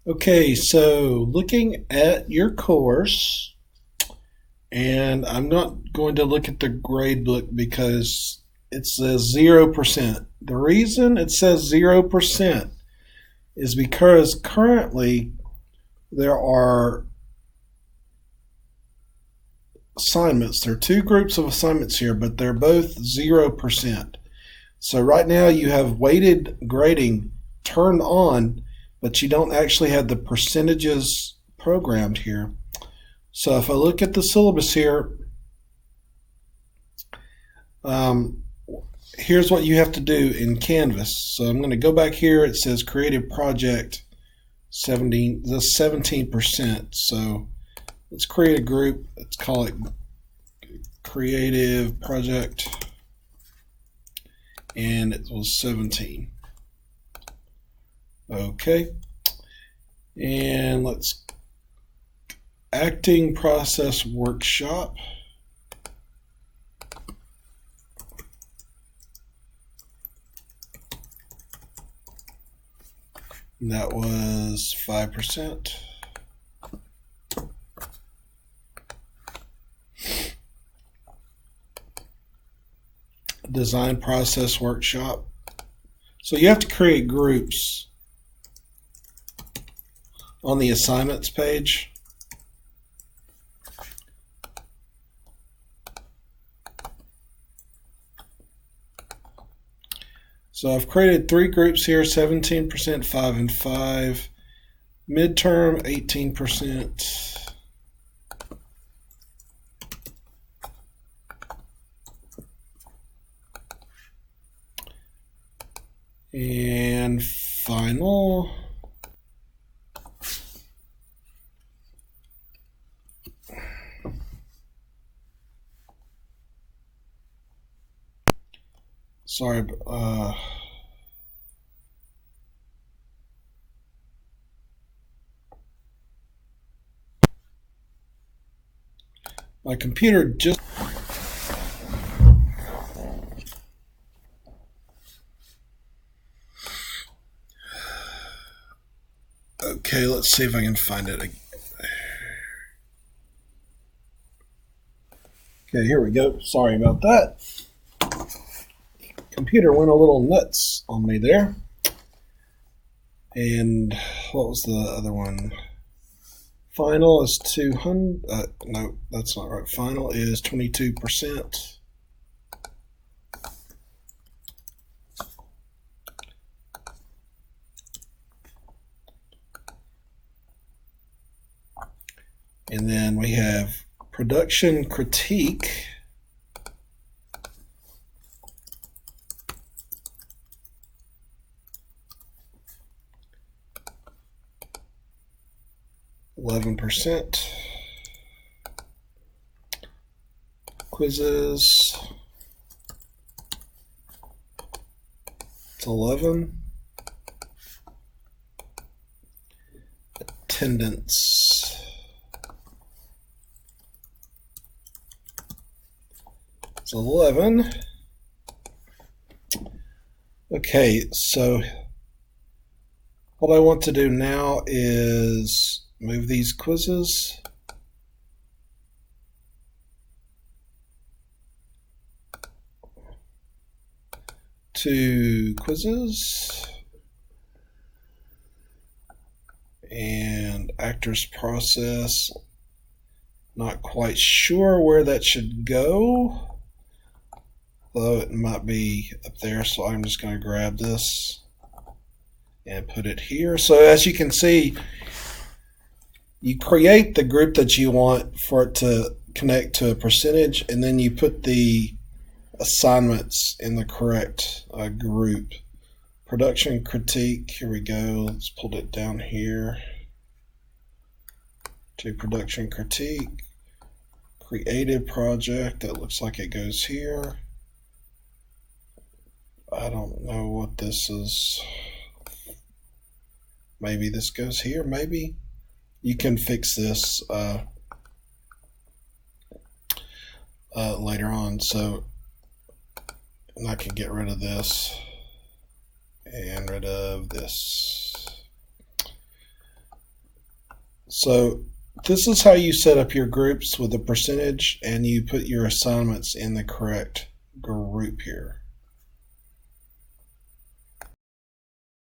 Okay, so looking at your course, and I'm not going to look at the grade book because it says 0%. The reason it says 0% is because currently there are assignments. There are two groups of assignments here, but they're both 0%. So right now you have weighted grading turned on, but you don't actually have the percentages programmed here. So if I look at the syllabus here, um, here's what you have to do in Canvas. So I'm going to go back here. It says creative project 17%. So let's create a group. Let's call it creative project, and it was 17. Okay, and let's acting process workshop. And that was 5%. Design process workshop. So you have to create groups on the assignments page. So I've created three groups here: 17%, 5 and 5, midterm 18%. And final. Sorry, my computer just. Okay, let's see if I can find it. Okay, here we go. Sorry about that. Computer went a little nuts on me there. And what was the other one? Final is 200. No, that's not right. Final is 22%. And then we have production critique. %. Quizzes. It's 11. Attendance. It's 11. Okay, so what I want to do now is move these quizzes to quizzes and actors process. Not quite sure where that should go, though it might be up there, so I'm just going to grab this and put it here. So as you can see, you create the group that you want for it to connect to a percentage, and then you put the assignments in the correct group. Production critique, here we go. Let's pull it down here to production critique. Creative project, that looks like it goes here. I don't know what this is. Maybe this goes here, maybe. You can fix this later on. So and I can get rid of this and getting rid of this. So this is how you set up your groups with a percentage, and you put your assignments in the correct group here.